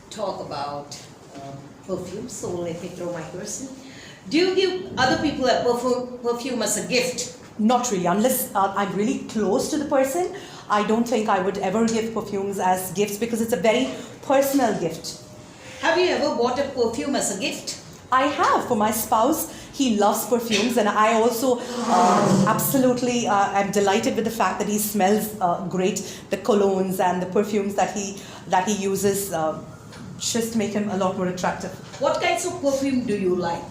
talk about perfume, so let me throw my person. Do you give other people a perfume as a gift? Not really, unless I'm really close to the person. I don't think I would ever give perfumes as gifts because it's a very personal gift. Have you ever bought a perfume as a gift? I have for my spouse. He loves perfumes, and I also absolutely am delighted with the fact that he smells great. The colognes and the perfumes that he uses just make him a lot more attractive. What kinds of perfume do you like?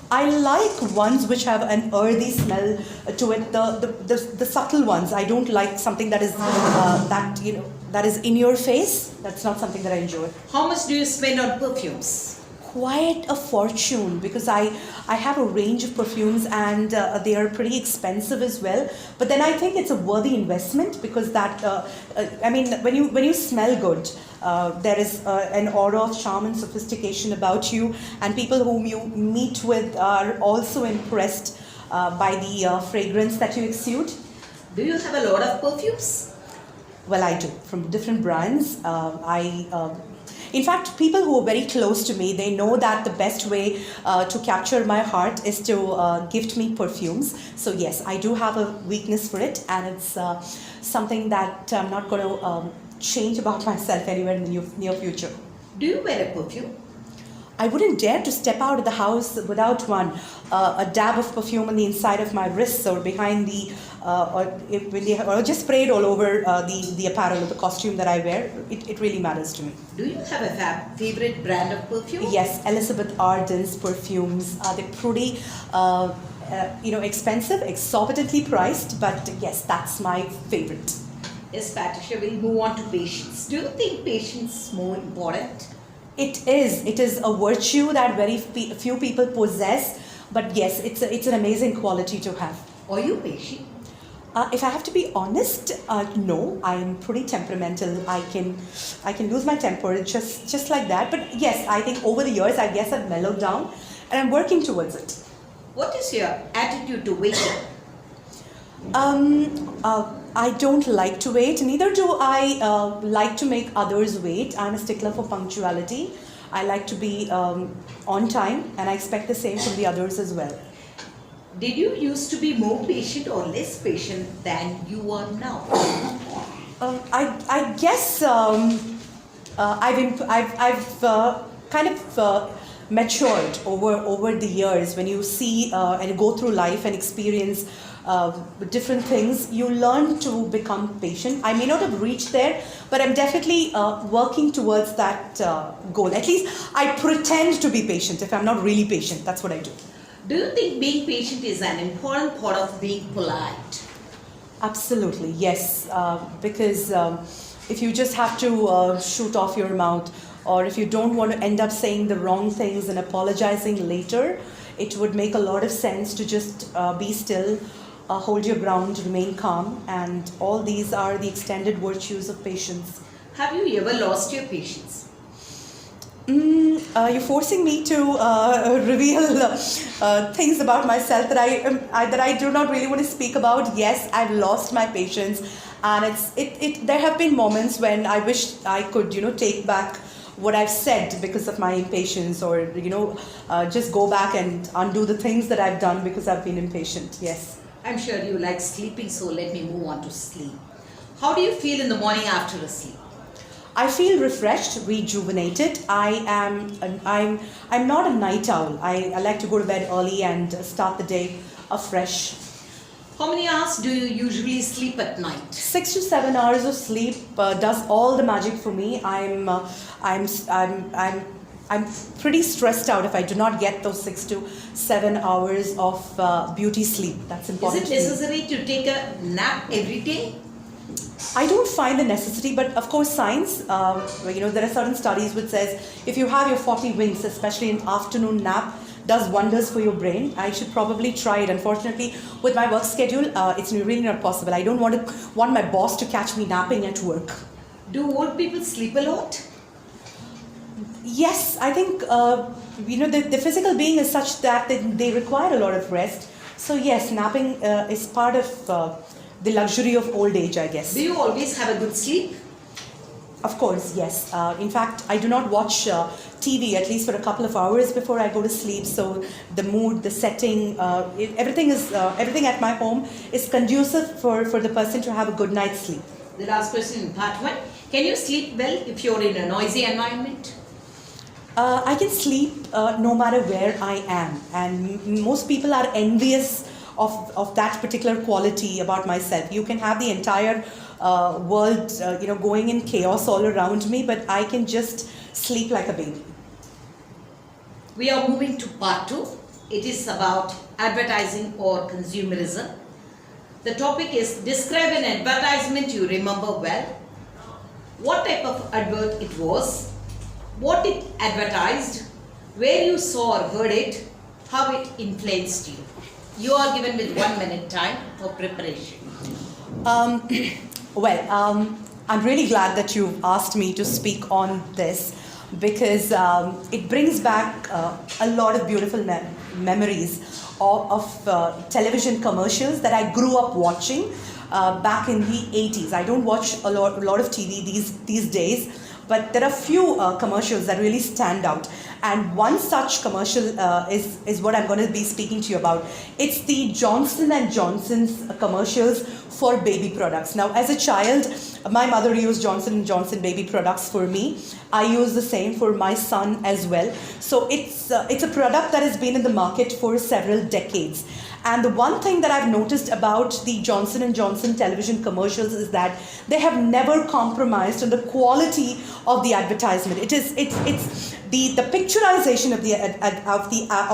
I like ones which have an earthy smell to it. The subtle ones. I don't like something that is that is in your face. That's not something that I enjoy. How much do you spend on perfumes? Quite a fortune, because I have a range of perfumes, and they are pretty expensive as well. But then I think it's a worthy investment, because that I mean, when you smell good, there is an aura of charm and sophistication about you, and people whom you meet with are also impressed by the fragrance that you exude. Do you have a lot of perfumes? Well, I do, from different brands. In fact, people who are very close to me, they know that the best way to capture my heart is to gift me perfumes. So yes, I do have a weakness for it, and it's something that I'm not going to change about myself anywhere in the near future. Do you wear a perfume? I wouldn't dare to step out of the house without one. A dab of perfume on the inside of my wrists or behind the, or just sprayed all over the apparel or the costume that I wear. It really matters to me. Do you have a favorite brand of perfume? Yes, Elizabeth Arden's perfumes. They're pretty, expensive, exorbitantly priced, but yes, that's my favorite. Yes, Patricia, we'll move on to patience. Do you think patience is more important? It is a virtue that very few people possess, but yes, it's an amazing quality to have. Are you patient? If I have to be honest, no, I'm pretty temperamental. I can lose my temper just like that. But yes, I think over the years, I guess I've mellowed down, and I'm working towards it. What is your attitude to waiting? I don't like to wait, neither do I like to make others wait. I'm a stickler for punctuality. I like to be on time, and I expect the same from the others as well. Did you used to be more patient or less patient than you are now? I guess I've kind of matured over the years. When you see and go through life and experience different things, you learn to become patient. I may not have reached there, but I'm definitely working towards that goal. At least I pretend to be patient if I'm not really patient. That's what I do. Do you think being patient is an important part of being polite? Absolutely, yes. Because if you just have to shoot off your mouth, or if you don't want to end up saying the wrong things and apologizing later, it would make a lot of sense to just be still, hold your ground, remain calm, and all these are the extended virtues of patience. Have you ever lost your patience? You're forcing me to reveal things about myself that I do not really want to speak about. Yes, I've lost my patience, and there have been moments when I wish I could take back what I've said because of my impatience, or just go back and undo the things that I've done because I've been impatient. Yes. I'm sure you like sleeping, so let me move on to sleep. How do you feel in the morning after a sleep? I feel refreshed, rejuvenated. I'm not a night owl. I like to go to bed early and start the day afresh. How many hours do you usually sleep at night? 6 to 7 hours of sleep does all the magic for me. I'm pretty stressed out if I do not get those 6 to 7 hours of beauty sleep. That's important. Is it necessary to take a nap every day? I don't find the necessity, but of course science, there are certain studies which says if you have your 40 winks, especially an afternoon nap, does wonders for your brain. I should probably try it. Unfortunately, with my work schedule, it's really not possible. I don't want my boss to catch me napping at work. Do old people sleep a lot? Yes, I think the physical being is such that they require a lot of rest. So yes, napping is part of the luxury of old age, I guess. Do you always have a good sleep? Of course, yes. In fact, I do not watch TV at least for a couple of hours before I go to sleep. So the mood, the setting, everything at my home is conducive for the person to have a good night's sleep. The last question in part 1. Can you sleep well if you're in a noisy environment? I can sleep no matter where I am, and most people are envious of that particular quality about myself. You can have the entire world going in chaos all around me, but I can just sleep like a baby. We are moving to part 2. It is about advertising or consumerism. The topic is describe an advertisement you remember well. What type of advert it was, what it advertised, where you saw or heard it, how it influenced you. You are given with 1 minute time for preparation. I'm really glad that you asked me to speak on this because it brings back a lot of beautiful memories of television commercials that I grew up watching back in the 80s. I don't watch a lot of TV these days, but there are few commercials that really stand out. And one such commercial is what I'm going to be speaking to you about. It's the Johnson & Johnson's commercials for baby products. Now, as a child, my mother used Johnson & Johnson baby products for me. I use the same for my son as well. So it's a product that has been in the market for several decades. And the one thing that I've noticed about the Johnson & Johnson television commercials is that they have never compromised on the quality of the advertisement. It's the picturization of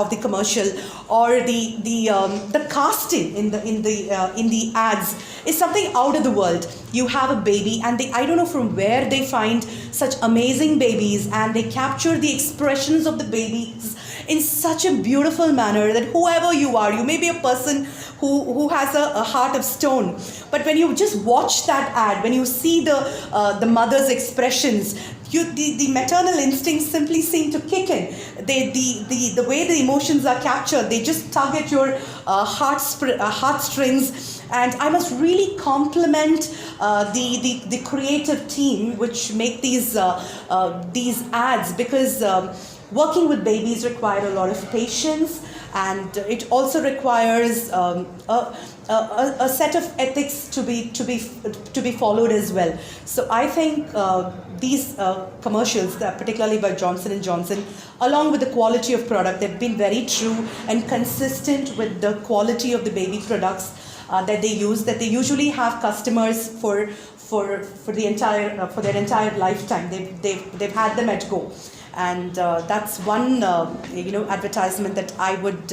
the commercial, or the casting in the ads is something out of the world. You have a baby, and I don't know from where they find such amazing babies, and they capture the expressions of the babies in such a beautiful manner that whoever you are, you may be a person who has a heart of stone, but when you just watch that ad, when you see the mother's expressions, the maternal instincts simply seem to kick in. The way the emotions are captured, they just tug at your heartstrings. And I must really compliment the creative team which make these ads, because working with babies require a lot of patience, and it also requires a set of ethics to be followed as well. So I think these commercials, particularly by Johnson & Johnson, along with the quality of product, they've been very true and consistent with the quality of the baby products that they use. That they usually have customers for their entire lifetime. They've had them at go. And that's one advertisement that I would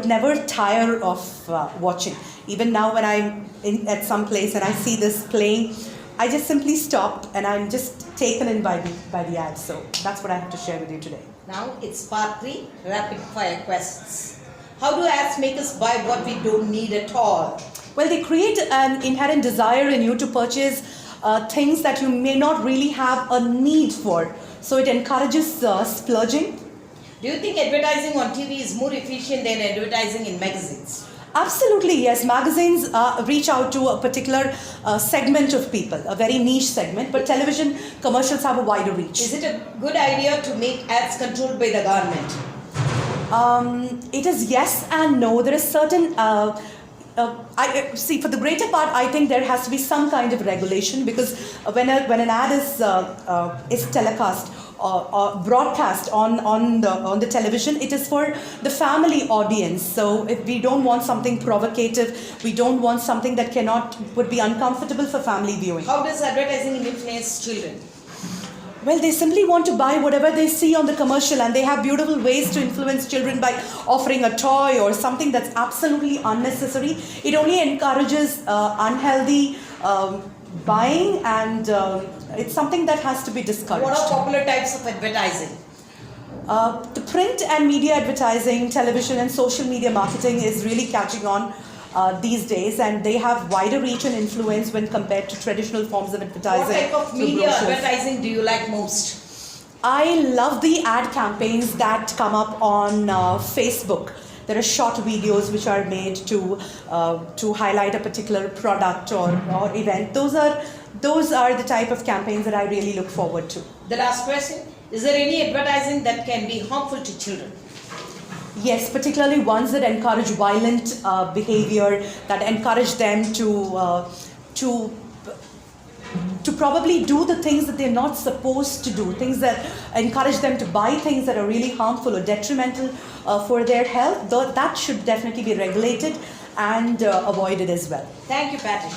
never tire of watching. Even now, when I'm at some place and I see this playing, I just simply stop and I'm just taken in by the ad. So that's what I have to share with you today. Now it's part 3, rapid fire questions. How do ads make us buy what we don't need at all? Well, they create an inherent desire in you to purchase things that you may not really have a need for. So it encourages splurging. Do you think advertising on TV is more efficient than advertising in magazines? Absolutely, yes. Magazines reach out to a particular segment of people, a very niche segment, but television commercials have a wider reach. Is it a good idea to make ads controlled by the government? It is yes and no. There is certain... for the greater part, I think there has to be some kind of regulation, because when an ad is telecast or broadcast on the television, it is for the family audience. So if we don't want something provocative, we don't want something that would be uncomfortable for family viewing. How does advertising influence children? Well, they simply want to buy whatever they see on the commercial, and they have beautiful ways to influence children by offering a toy or something that's absolutely unnecessary. It only encourages unhealthy buying, and it's something that has to be discouraged. What are popular types of advertising? The print and media advertising, television and social media marketing is really catching on these days, and they have wider reach and influence when compared to traditional forms of advertising. What type of media advertising do you like most? I love the ad campaigns that come up on Facebook. there are short videos which are made to highlight a particular product or event. Those are the type of campaigns that I really look forward to. The last question, is there any advertising that can be harmful to children? Yes, particularly ones that encourage violent behavior, that encourage them to probably do the things that they're not supposed to do, things that encourage them to buy things that are really harmful or detrimental for their health. That should definitely be regulated and avoided as well. Thank you, Patty.